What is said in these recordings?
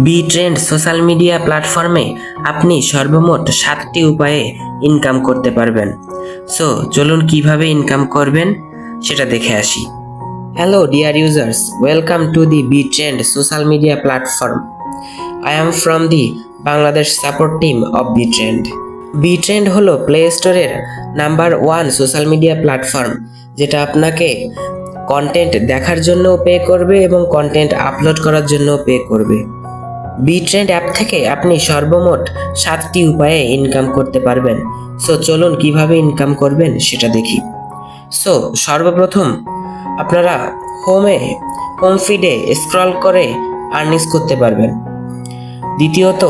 B trend social media প্ল্যাটফর্মে আপনি সর্বমোট 7টি উপায়ে ইনকাম করতে পারবেন। সো চলুন কিভাবে ইনকাম করবেন সেটা দেখে আসি। Hello dear users, welcome to the B trend social media platform. I am from the Bangladesh support team of B trend. B trend হলো প্লে স্টোরের নাম্বার 1 সোশ্যাল মিডিয়া প্ল্যাটফর্ম, যেটা আপনাকে কন্টেন্ট দেখার জন্য পে করবে এবং কন্টেন্ট আপলোড করার জন্য পে করবে। বি ট্রেন্ড অ্যাপ থেকে আপনি সর্বমোট 7টি উপায়ে ইনকাম করতে পারবেন। সো চলুন কিভাবে ইনকাম করবেন সেটা দেখি। সো সর্বপ্রথম আপনারা হোম ফিডে স্ক্রল করে আর্নিংস করতে পারবেন। দ্বিতীয়ত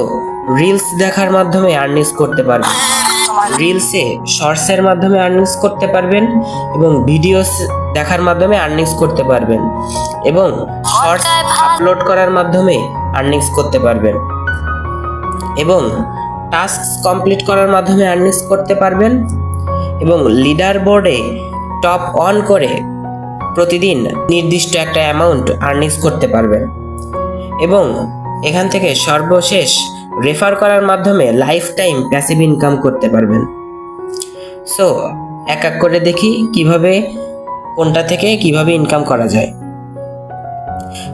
রিলস দেখার মাধ্যমে আর্নিংস করতে পারবেন। রিলসে শর্টসের মাধ্যমে আর্নিংস করতে পারবেন এবং ভিডিওস দেখার মাধ্যমে আর্নিংস করতে পারবেন এবং শর্টস আপলোড করার মাধ্যমে আর্নিংস করতে পারবেন এবং টাস্ক কমপ্লিট করার মাধ্যমে আর্নিংস করতে পারবেন এবং লিডার বোর্ডে টপ অন করে প্রতিদিন নির্দিষ্ট একটা অ্যামাউন্ট আর্নিংস করতে পারবেন এবং এখান থেকে সর্বশেষ রেফার করার মাধ্যমে লাইফ টাইম প্যাসিভ ইনকাম করতে পারবেন। সো এক এক করে দেখি কিভাবে কোনটা থেকে কিভাবে ইনকাম করা যায়।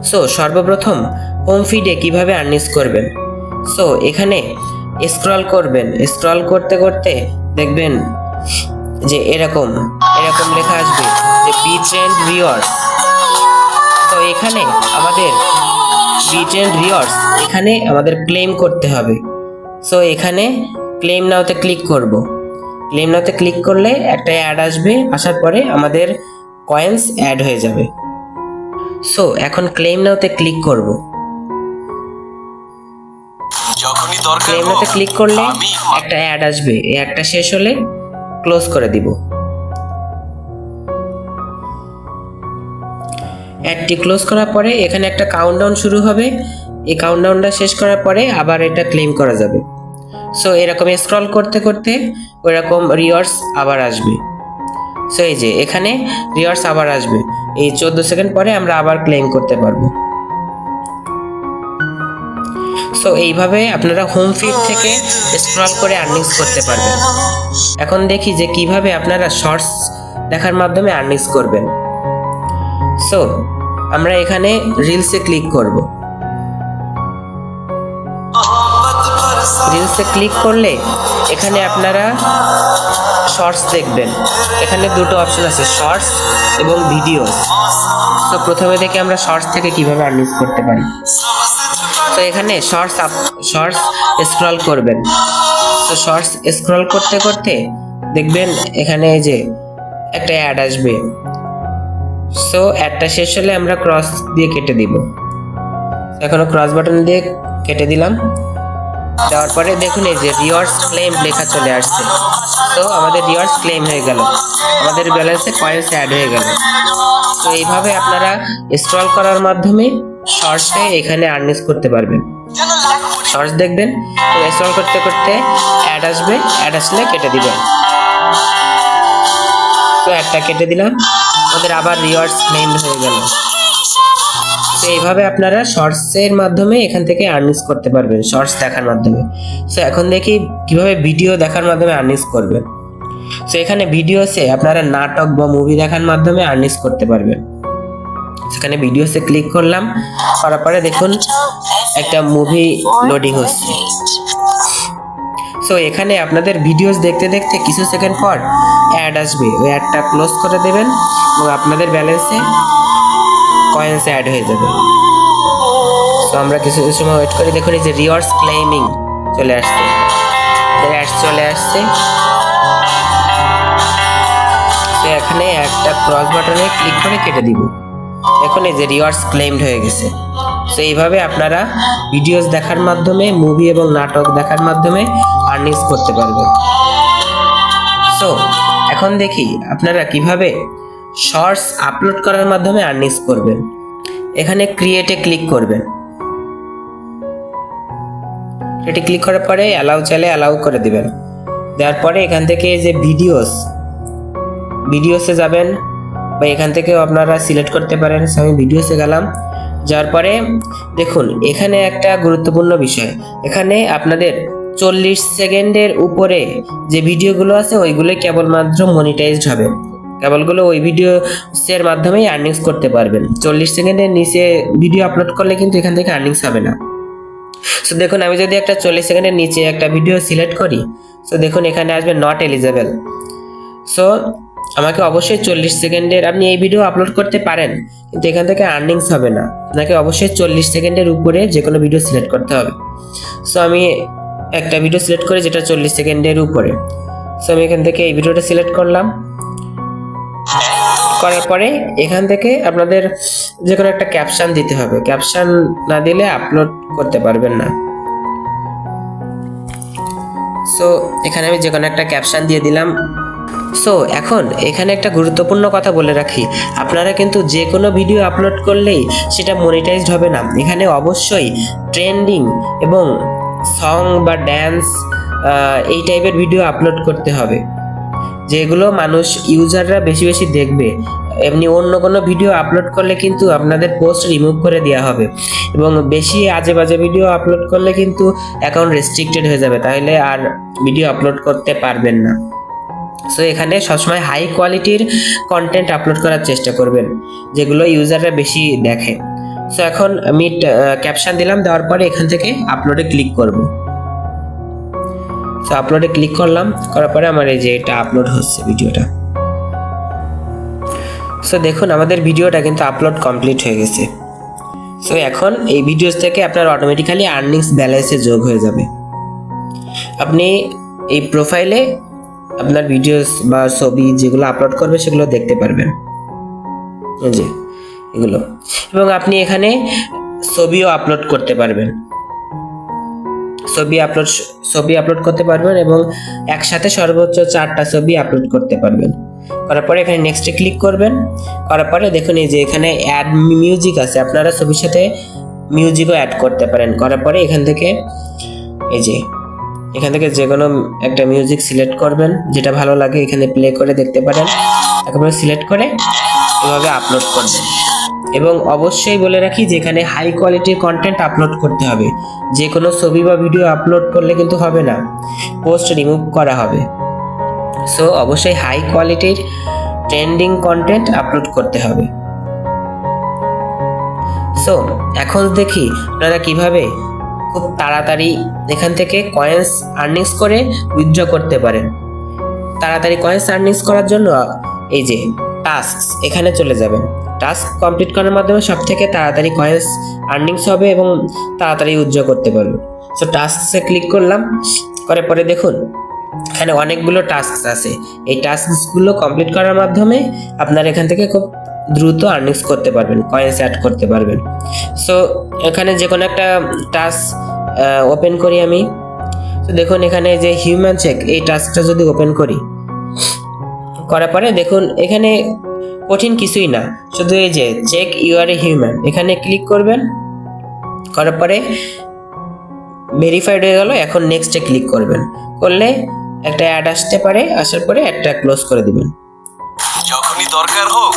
সো সর্বপ্রথম হোম ফিডে কিভাবে আর্নিংস করবেন। সো এখানে স্ক্রল করবেন, স্ক্রল করতে করতে দেখবেন যে এরকম লেখা আসবে যে বি ট্রেন্ড রিওয়ার্ডস। তো এখানে আমাদের বি ট্রেন্ড রিওয়ার্ডস এখানে আমাদের ক্লেম করতে হবে। সো এখানে ক্লেম নাওতে ক্লিক করব। ক্লেম নাওতে ক্লিক করলে একটা অ্যাড আসবে, আসার পরে আমাদের কয়েন্স অ্যাড হয়ে যাবে। সো এখন ক্লেম নাওতে ক্লিক করব। ক্লেম নাওতে ক্লিক করলে একটা অ্যাড আসবে, এই অ্যাডটা শেষ হলে ক্লোজ করে দিব। অ্যাডটি ক্লোজ করার পরে এখানে একটা কাউন্টডাউন শুরু হবে। এই কাউন্টডাউনটা শেষ করার পরে আবার এটা ক্লেম করা যাবে। সো এরকম স্ক্রল করতে করতে ওইরকম রিওয়ার্ডস আবার আসবে। সো এই যে এখানে রিওয়ার্ডস আবার আসবে, এই 14 সেকেন্ড পরে আমরা আবার ক্লেম করতে পারবো। সো এইভাবে আপনারা হোম ফিড থেকে স্ক্রল করে আর্নিংস করতে পারবেন। এখন দেখি যে কিভাবে আপনারা শর্টস দেখার মাধ্যমে আর্নিংস করবেন। সো আমরা এখানে রিলসে ক্লিক করব। রিলসে ক্লিক করলে এখানে আপনারা শর্টস দেখবেন। এখানে দুটো অপশন আছে, শর্টস এবং ভিডিওস। তো প্রথমে দেখে আমরা শর্টস থেকে কিভাবে আর্নিংস করতে পারি। তো এখানে শর্টস স্ক্রল করবেন। তো শর্টস স্ক্রল করতে করতে দেখবেন এখানে যে একটা অ্যাড আসবে। সো অ্যাডটা শেষ হলে আমরা ক্রস দিয়ে কেটে দিব। এখনো ক্রস বাটন দিয়ে কেটে দিলাম। দেওয়ার পরে দেখুন এই যে রিওয়ার্ডস ক্লেম লেখা চলে আসছে। তো আমাদের রিওয়ার্ডস ক্লেম হয়ে গেল, আমাদের ব্যালেন্সে কয়েন্স অ্যাড হয়ে গেল। তো এইভাবে আপনারা স্ক্রল করার মাধ্যমে শর্টসে এখানে আর্নিংস করতে পারবেন। শর্টস দেখবেন, স্ক্রল করতে করতে অ্যাড আসবে, অ্যাড আসলে কেটে দিবেন। তো একটা কেটে দিলাম, আমাদের আবার রিওয়ার্ডস ক্লেম হয়ে গেল। তো এইভাবে আপনারা শর্টসের মাধ্যমে এখান থেকে আর্নিংস করতে পারবেন, শর্টস দেখার মাধ্যমে। সো এখন দেখি কিভাবে ভিডিও দেখার মাধ্যমে আর্নিংস করবেন। সো এখানে ভিডিওসে আপনারা নাটক বা মুভি দেখার মাধ্যমে আর্নিংস করতে পারবেন। সেখানে ভিডিওসে ক্লিক করলাম, করার পরে দেখুন একটা মুভি লোডিং হচ্ছে। সো এখানে আপনাদের ভিডিওস দেখতে দেখতে কিছু সেকেন্ড পর অ্যাড আসবে, ওই অ্যাডটা ক্লোজ করে দেবেন এবং আপনাদের ব্যালেন্সে কয়েন্স অ্যাড হয়ে যাবে। সো আমরা কিছু সময় ওয়েট করি, দেখুন এই যে রিওয়ার্ডস ক্লেমিং চলে আসছে, অ্যাডস চলে আসছে। তো এখানে একটা ক্রস বাটনে ক্লিক করে কেটে দিব। দেখুন এই যে রিওয়ার্ডস ক্লেমড হয়ে গেছে। সো এইভাবে আপনারা ভিডিওস দেখার মাধ্যমে, মুভি এবং নাটক দেখার মাধ্যমে আর্নিংস করতে পারবেন। সো এখন দেখি আপনারা কিভাবে শর্টস আপলোড করার মাধ্যমে আর্নিংস করবেন। এখানে ক্রিয়েটে ক্লিক করবেন। ক্রিয়েটে ক্লিক করার পরে অ্যালাউ চাইলে অ্যালাউ করে দিবেন। দেওয়ার পরে এখান থেকে যে ভিডিওসে যাবেন বা এখান থেকেও আপনারা সিলেক্ট করতে পারেন। আমি ভিডিওসে গেলাম, যাওয়ার পরে দেখুন এখানে একটা গুরুত্বপূর্ণ বিষয়, এখানে আপনাদের 40 সেকেন্ডের উপরে যে ভিডিওগুলো আছে ওইগুলো কেবলমাত্র মনিটাইজড হবে, কেবলগুলো ওই ভিডিওসের মাধ্যমেই আর্নিংস করতে পারবেন। 40 সেকেন্ডের নিচে ভিডিও আপলোড করলে কিন্তু এখান থেকে আর্নিংস হবে না। সো দেখুন আমি যদি একটা 40 সেকেন্ডের নিচে একটা ভিডিও সিলেক্ট করি, সো দেখুন এখানে আসবে নট এলিজেবল। সো আমাকে অবশ্যই 40 সেকেন্ডের, আপনি এই ভিডিও আপলোড করতে পারেন কিন্তু এখান থেকে আর্নিংস হবে না, আপনাকে অবশ্যই 40 সেকেন্ডের উপরে যে কোনো ভিডিও সিলেক্ট করতে হবে। সো আমি একটা ভিডিও সিলেক্ট করি যেটা 40 সেকেন্ডের উপরে। সো আমি এখান থেকে এই ভিডিওটা সিলেক্ট করলাম, করার পরে এখান থেকে আপনাদের যে কোনো একটা ক্যাপশন দিতে হবে, ক্যাপশন না দিলে আপলোড করতে পারবেন না। সো এখানে আমি যে কোনো একটা ক্যাপশন দিয়ে দিলাম। সো এখন এখানে একটা গুরুত্বপূর্ণ কথা বলে রাখি, আপনারা কিন্তু যে কোনো ভিডিও আপলোড করলেই সেটা মনিটাইজড হবে না, এখানে অবশ্যই ট্রেন্ডিং এবং সং বা ড্যান্স এই টাইপের ভিডিও আপলোড করতে হবে, যেগুলো মানুষ ইউজাররা বেশি বেশি দেখবে। এমনি অন্য কোনো ভিডিও আপলোড করলে কিন্তু আপনাদের পোস্ট রিমুভ করে দেওয়া হবে, এবং বেশি আজে বাজে ভিডিও আপলোড করলে কিন্তু অ্যাকাউন্ট রেস্ট্রিক্টেড হয়ে যাবে, তাহলে আর ভিডিও আপলোড করতে পারবেন না। সো এখানে সবসময় হাই কোয়ালিটির কন্টেন্ট আপলোড করার চেষ্টা করবেন, যেগুলো ইউজাররা বেশি দেখে। সো এখন আমি ক্যাপশন দিলাম, দেওয়ার পরে এখান থেকে আপলোডে ক্লিক করব। সো আপলোডে ক্লিক করলাম, করার পরে আমার এই যে এটা আপলোড হচ্ছে ভিডিওটা। সো দেখুন আমাদের ভিডিওটা কিন্তু আপলোড কমপ্লিট হয়ে গেছে। সো এখন এই ভিডিওস থেকে আপনার অটোমেটিক্যালি আর্নিংস ব্যালেন্সে যোগ হয়ে যাবে। আপনি এই প্রোফাইলে আপনার ভিডিওস বা ছবি যেগুলো আপলোড করবে সেগুলো দেখতে পারবেন, এই যে এগুলো, এবং আপনি এখানে ছবিও আপলোড করতে পারবেন, ছবি আপলোড করতে পারবেন এবং একসাথে সর্বোচ্চ 4টা ছবি আপলোড করতে পারবেন। করার পরে এখানে নেক্সটে ক্লিক করবেন, করার পরে দেখুন এই যে এখানে অ্যাড মিউজিক আছে, আপনারা ছবির সাথে মিউজিকও অ্যাড করতে পারেন। করার পরে এখান থেকে এই যে এখান থেকে যে কোনো একটা মিউজিক সিলেক্ট করবেন, যেটা ভালো লাগে এখানে প্লে করে দেখতে পারেন, তারপরে সিলেক্ট করে এভাবে আপলোড করবেন। এবং অবশ্যই বলে রাখি যে এখানে হাই কোয়ালিটির কন্টেন্ট আপলোড করতে হবে, যে কোনো ছবি বা ভিডিও আপলোড করলে কিন্তু হবে না, পোস্ট রিমুভ করা হবে। সো অবশ্যই হাই কোয়ালিটির ট্রেন্ডিং কন্টেন্ট আপলোড করতে হবে। সো এখন দেখি আপনারা কিভাবে খুব তাড়াতাড়ি এখান থেকে কয়েন্স আর্নিংস করে উইথড্র করতে পারেন। তাড়াতাড়ি কয়েন্স আর্নিংস করার জন্য এই যে টাস্কস এখানে চলে যাবেন, টাস্ক কমপ্লিট করার মাধ্যমে সব থেকে তাড়াতাড়ি কয়েন্স আর্নিংস হবে এবং তাড়াতাড়ি উইথড্র করতে পারবেন। সো টাস্কসে ক্লিক করলাম, করার পরে দেখুন এখানে অনেকগুলো টাস্ক আছে, এই টাস্কগুলো কমপ্লিট করার মাধ্যমে আপনার এখান থেকে খুব দ্রুত আর্নিংস করতে পারবেন, কয়েন্স অ্যাড করতে পারবেন। সো এখানে যে কোনো একটা টাস্ক ওপেন করি আমি। তো দেখুন এখানে যে হিউম্যান চেক, এই টাস্কটা যদি ওপেন করি, করার পরে দেখুন এখানে কঠিন কিছুই না, শুধু এই যে check you are a human, এখানে ক্লিক করবেন, করার পরে ভেরিফাইড হয়ে গেল। এখন নেক্সটে ক্লিক করবেন, করলে একটা অ্যাড আসতে পারে, আসার পরে অ্যাডটা ক্লোজ করে দিবেন। যখনই দরকার হোক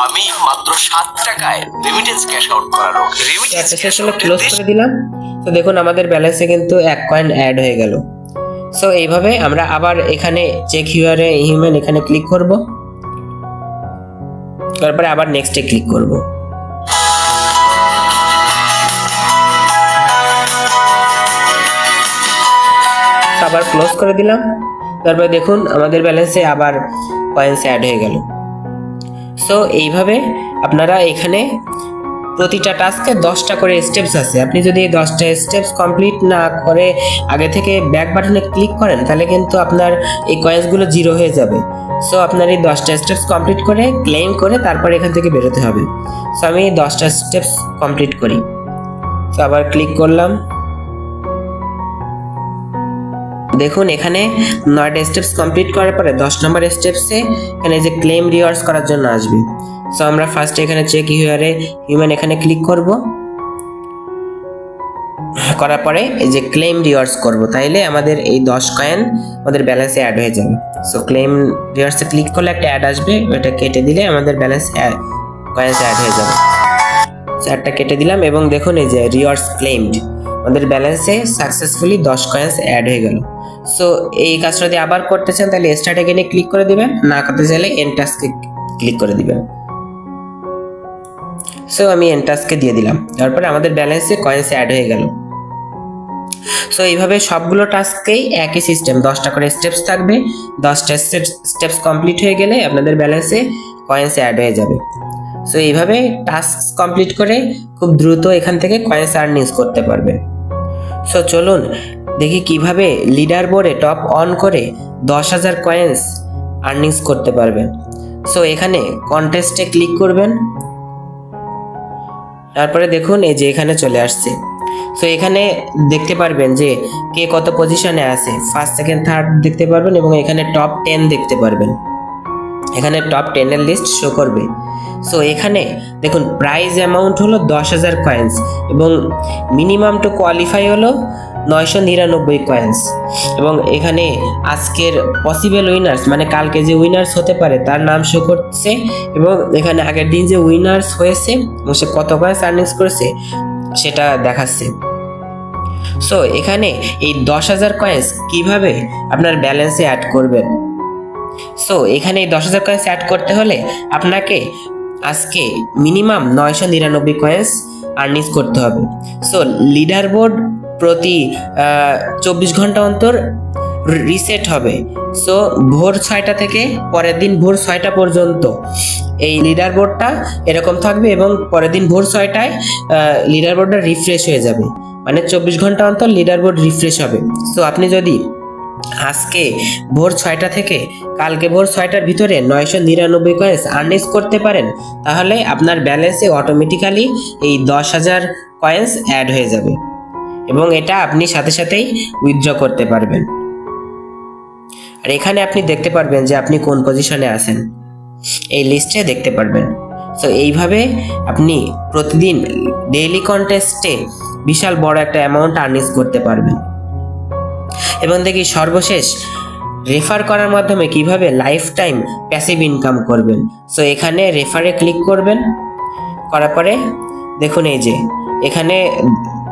আমি মাত্র 7 টাকায় রেমিটেন্স ক্যাশ আউট করারও একটা সেশনে ক্লোজ করে দিলাম। তো দেখুন আমাদের ব্যালেন্সে কিন্তু 1 কয়েন অ্যাড হয়ে গেল। সো এইভাবে আমরা আবার এখানে চেক হিউয়ার এ হিউম্যান এখানে ক্লিক করব, তারপরে আবার নেক্সটে ক্লিক করব। আবার ক্লোজ করে দিলাম, তারপরে দেখুন আমাদের ব্যালেন্সে আবার কয়েন্স অ্যাড হয়ে গেল। সো এইভাবে আপনারা এখানে প্রতিটা টাস্কে 10টা করে স্টেপস আছে, আপনি যদি এই 10টা স্টেপস কমপ্লিট না করে আগে থেকে ব্যাক বাটনে ক্লিক করেন তাহলে কিন্তু আপনার এই কয়েন্সগুলো জিরো হয়ে যাবে। সো আপনার এই 10টা স্টেপস কমপ্লিট করে ক্লেম করে তারপর এখান থেকে বেরোতে হবে। সো আমি এই 10টা স্টেপস কমপ্লিট করি। সো আবার ক্লিক করলাম, দেখুন এখানে 9টা স্টেপস কমপ্লিট করার পরে 10 নম্বর স্টেপসে এখানে যে ক্লেম রিওয়ার্ডস করার জন্য আসবে। সো আমরা ফার্স্টে এখানে চেক হিউয়ারে হিউম্যান এখানে ক্লিক করব, করার পরে এই যে ক্লেম রিওয়ার্ডস করব, তাইলে আমাদের এই 10 কয়েন আমাদের ব্যালেন্সে অ্যাড হয়ে যাবে। সো ক্লেম রিওয়ার্ডসে ক্লিক করলে একটা অ্যাড আসবে, ওটা কেটে দিলে আমাদের ব্যালেন্স কয়েন্স অ্যাড হয়ে যাবে। 4টা কেটে দিলাম এবং দেখুন এই যে রিওয়ার্ডস ক্লেমড, আমাদের ব্যালেন্সে সাকসেসফুলি 10 কয়েন্স অ্যাড হয়ে গেল। সো এই কাজটা যদি আবার করতে চান তাহলে স্টার্ট এগেইনে ক্লিক করে দিবেন, না করতে চাইলে এন্ড টাস্কে ক্লিক করে দিবেন। সো আমি এন্ড টাস্কে দিয়ে দিলাম, তারপরে আমাদের ব্যালেন্সে কয়েন্স অ্যাড হয়ে গেল। সো এইভাবে সবগুলো টাস্কেই একই সিস্টেম, 10টা করে স্টেপস থাকবে। 10টা স্টেপস কমপ্লিট হয়ে গেলে আপনাদের ব্যালেন্সে কয়েন্স অ্যাড হয়ে যাবে। সো এইভাবে টাস্ক কমপ্লিট করে খুব দ্রুত এখান থেকে কয়েন্স আর্নিংস করতে পারবে। সো চলুন দেখি কিভাবে লিডার বোর্ডে টপ অন করে 10,000 কয়েন্স আর্নিংস করতে পারবেন। সো এখানে কন্টেস্টে ক্লিক করবেন, তারপরে দেখুন এই যে এখানে চলে আসছে। সো এখানে দেখতে পারবেন যে কে কত পজিশনে আছে, ফার্স্ট সেকেন্ড থার্ড দেখতে পারবেন এবং এখানে টপ 10 দেখতে পারবেন। এখানে টপ 10 এর লিস্ট শো করবে। সো এখানে দেখুন প্রাইজ অ্যামাউন্ট হলো 10,000 কয়েন্স এবং মিনিমাম টু কোয়ালিফাই হলো 999 কয়েন্স। এবং এখানে আজকের পসিবল উইনার্স মানে কালকে যে উইনার্স হতে পারে তার নাম শো করছে এবং এখানে আগের দিন যে উইনার্স হয়েছে এবং সে কত কয়েন্স আর্নিংস করেছে সেটা দেখাচ্ছে। সো এখানে এই 10,000 কয়েন্স কিভাবে আপনার ব্যালেন্সে অ্যাড করবেন। সো এখানে এই 10,000 কয়েন্স অ্যাড করতে হলে আপনাকে আজকে মিনিমাম 999 কয়েন্স আর্নিংস করতে হবে। সো লিডার বোর্ড প্রতি 24 ঘন্টা অন্তর রিসেট হবে। সো ভোর 6টা থেকে পরের দিন ভোর 6টা পর্যন্ত এই লিডার বোর্ডটা এরকম থাকবে এবং পরের দিন ভোর 6টায় লিডার বোর্ডটা রিফ্রেশ হয়ে যাবে, মানে 24 ঘন্টা অন্তর লিডার বোর্ড রিফ্রেশ হবে। সো আপনি যদি আজকে ভোর 6টা থেকে কালকে ভোর 6টার ভিতরে 999 কয়েন্স আর্নিংস করতে পারেন তাহলে আপনার ব্যালেন্সে অটোমেটিক্যালি এই 10,000 কয়েন্স অ্যাড হয়ে যাবে এবং এটা আপনি সাথে সাথেই উইথড্র করতে পারবেন। আর এখানে আপনি দেখতে পারবেন যে আপনি কোন পজিশনে আছেন, এই লিস্টে দেখতে পারবেন। সো এইভাবে আপনি প্রতিদিন ডেইলি কন্টেস্টে বিশাল বড় একটা অ্যামাউন্ট আর্নিংস করতে পারবেন। এবং দেখি সর্বশেষ রেফার করার মাধ্যমে কিভাবে লাইফ টাইম প্যাসিভ ইনকাম করবেন। সো এখানে রেফারে ক্লিক করবেন, করার পরে দেখুন এই যে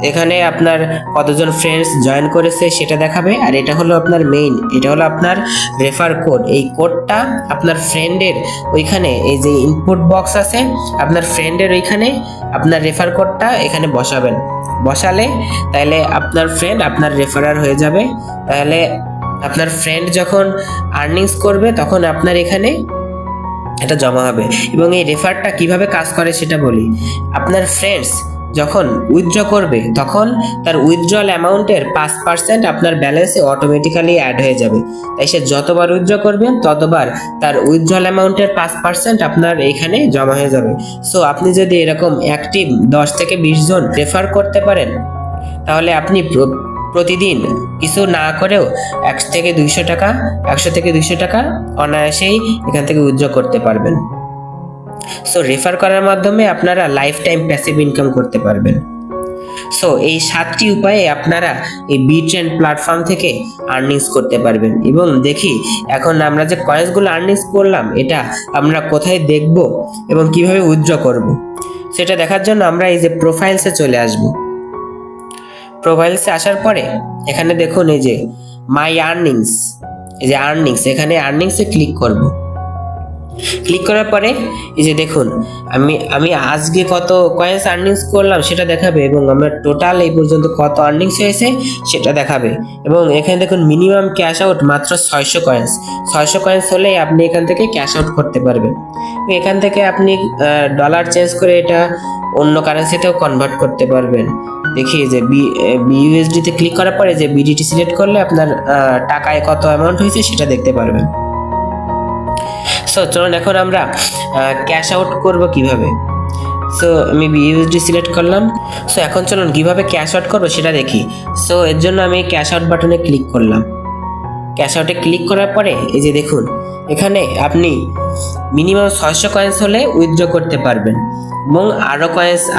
এখানে আপনার কতজন ফ্রেন্ডস জয়েন করেছে সেটা দেখাবে। আর এটা হলো আপনার মেইন, এটা হলো আপনার রেফার কোড। এই কোডটা আপনার ফ্রেন্ডের ওইখানে এই যে ইনপুট বক্স আছে আপনার ফ্রেন্ডের ওইখানে আপনার রেফার কোডটা এখানে বসালে তাহলে আপনার ফ্রেন্ড আপনার রেফারার হয়ে যাবে। তাহলে আপনার ফ্রেন্ড যখন আর্নিংস করবে তখন আপনার এখানে এটা জমা হবে। এবং এই রেফারটা কিভাবে কাজ করে সেটা বলি। আপনার ফ্রেন্ডস যখন উইথড্র করবে তখন তার উইথড্রল অ্যামাউন্টের 5% আপনার ব্যালেন্সে অটোমেটিক্যালি অ্যাড হয়ে যাবে। তাই সে যতবার উইথড্র করবেন ততবার তার উইথড্রল অ্যামাউন্টের 5% আপনার এইখানে জমা হয়ে যাবে। সো আপনি যদি এরকম অ্যাক্টিভ 10 থেকে 20 জন রেফার করতে পারেন তাহলে আপনি প্রতিদিন কিছু না করেও 100 থেকে 200 টাকা অনায়াসেই এখান থেকে উইথড্র করতে পারবেন। সো রেফার করার মাধ্যমে আপনারা লাইফ টাইম প্যাসিভ ইনকাম করতে পারবেন। সো এই 7টি উপায়ে আপনারা এই বিট্রেন্ড প্ল্যাটফর্ম থেকে আর্নিংস করতে পারবেন। এবং দেখি এখন আমরা যে কয়েন্সগুলো আর্নিংস করলাম এটা আমরা কোথায় দেখব এবং কিভাবে উইথড্র করব সেটা দেখার জন্য আমরা এই যে প্রোফাইলসে চলে আসব। প্রোফাইলসে আসার পরে এখানে দেখুন এই যে মাই আর্নিংস, এই যে আর্নিংস, এখানে আর্নিংসে ক্লিক করব। ক্লিক করার পরে এই যে দেখুন আমি আজকে কত কয়েন্স আর্নিংস করলাম সেটা দেখাবে এবং আমার টোটাল এই পর্যন্ত কত আর্নিংস হয়েছে সেটা দেখাবে। এবং এখানে দেখুন মিনিমাম ক্যাশ আউট মাত্র 600 কয়েন্স। 600 কয়েন্স হলে আপনি এখান থেকে ক্যাশ আউট করতে পারবেন। এখান থেকে আপনি ডলার চেঞ্জ করে এটা অন্য কারেন্সিতেও কনভার্ট করতে পারবেন। দেখি যে বিইউএসডিতে ক্লিক করার পরে যে বিডিটি সিলেক্ট করলে আপনার টাকায় কত অ্যামাউন্ট হয়েছে সেটা দেখতে পারবেন। সো চলুন এখন আমরা ক্যাশ আউট করব কিভাবে। সো আমি বিইউএসডি সিলেক্ট করলাম। সো এখন চলুন কিভাবে ক্যাশ আউট করবো সেটা দেখি। সো এর জন্য আমি ক্যাশ আউট বাটনে ক্লিক করলাম। ক্যাশ আউটে ক্লিক করার পরে এই যে দেখুন এখানে আপনি মিনিমাম 600 কয়েন্স হলে উইথড্র করতে পারবেন এবং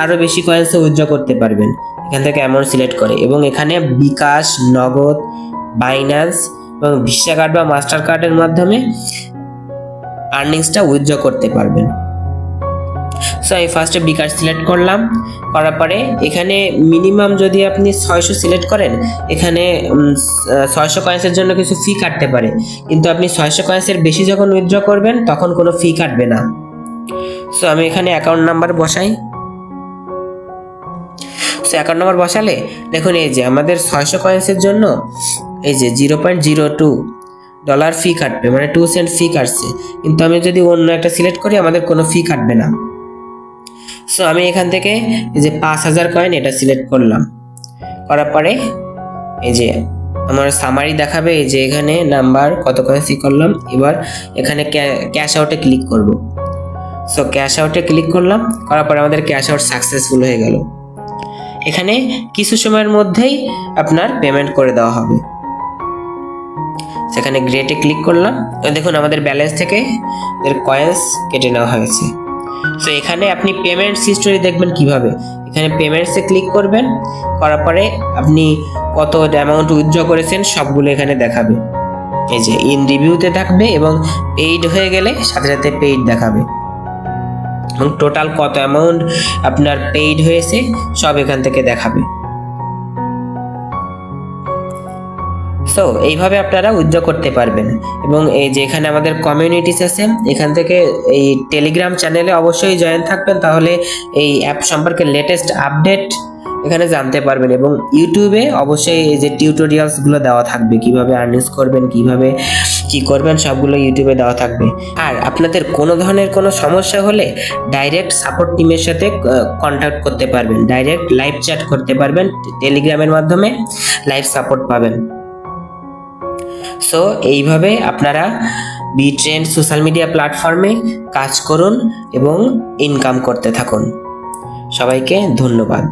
আরও বেশি কয়েন্সও উইথড্র করতে পারবেন এখান থেকে অ্যামাউন্ট সিলেক্ট করে। এবং এখানে বিকাশ, নগদ, বাইন্যান্স এবং ভিসা কার্ড বা মাস্টার কার্ডের মাধ্যমে আর্নিংসটা উইথড্র করতে পারবেন। সো আমি ফার্স্টে বিকাশ সিলেক্ট করলাম, করার পরে এখানে মিনিমাম যদি আপনি 600 সিলেক্ট করেন, এখানে 600 কয়েন্সের জন্য কিছু ফি কাটতে পারে, কিন্তু আপনি 600 কয়েন্সের বেশি যখন উইথড্র করবেন তখন কোনো ফি কাটবে না। সো আমি এখানে অ্যাকাউন্ট নাম্বার বসাই। সো অ্যাকাউন্ট নাম্বার বসালে দেখুন এই যে আমাদের 600 কয়েন্সের জন্য এই যে $0.02 ফি কাটবে, মানে 2 সেন্ট ফি কাটছে, কিন্তু আমি যদি অন্য একটা সিলেক্ট করি আমাদের কোনো ফি কাটবে না। সো আমি এখান থেকে এই যে 5000 কয়েন এটা সিলেক্ট করলাম, করার পরে এই যে আমার সামারি দেখাবে, এই যে এখানে নাম্বার কত কয়েন ফি করলাম। এবার এখানে ক্যাশ আউটে ক্লিক করব। সো ক্যাশ আউটে ক্লিক করলাম, করার পরে আমাদের ক্যাশ আউট সাকসেসফুল হয়ে গেল। এখানে কিছু সময়ের মধ্যেই আপনার পেমেন্ট করে দেওয়া হবে। সেখানে গ্রেটে ক্লিক করলাম, দেখুন আমাদের ব্যালেন্স থেকে এর কয়েন্স কেটে নেওয়া হয়েছে। সো এখানে আপনি পেমেন্টস হিস্টোরি দেখবেন কিভাবে, এখানে পেমেন্টসে ক্লিক করবেন, করার পরে আপনি কত অ্যামাউন্ট উইথড্র করেছেন সবগুলো এখানে দেখাবে। এই যে ইন রিভিউতে থাকবে এবং পেইড হয়ে গেলে সাথে সাথে পেইড দেখাবে, এবং টোটাল কত অ্যামাউন্ট আপনার পেইড হয়েছে সব এখান থেকে দেখাবে। সো এইভাবে আপনারা উইথড্র করতে পারবেন। এবং এই যে এখানে আমাদের কমিউনিটিস আছে, এখান থেকে এই টেলিগ্রাম চ্যানেলে অবশ্যই জয়েন থাকবেন, তাহলে এই অ্যাপ সম্পর্কে লেটেস্ট আপডেট এখানে জানতে পারবেন। এবং ইউটিউবে অবশ্যই এই যে টিউটোরিয়ালসগুলো দেওয়া থাকবে, কিভাবে আর্নিংস করবেন, কিভাবে কি করবেন, সবগুলো ইউটিউবে দেওয়া থাকবে। আর আপনাদের কোনো ধরনের কোনো সমস্যা হলে ডাইরেক্ট সাপোর্ট টিমের সাথে কন্ট্যাক্ট করতে পারবেন, ডাইরেক্ট লাইভ চ্যাট করতে পারবেন, টেলিগ্রামের মাধ্যমে লাইভ সাপোর্ট পাবেন। সো এইভাবে আপনারা বিট্রেন্ড সোশ্যাল মিডিয়া প্ল্যাটফর্মে কাজ করুন এবং ইনকাম করতে থাকুন। সবাইকে ধন্যবাদ।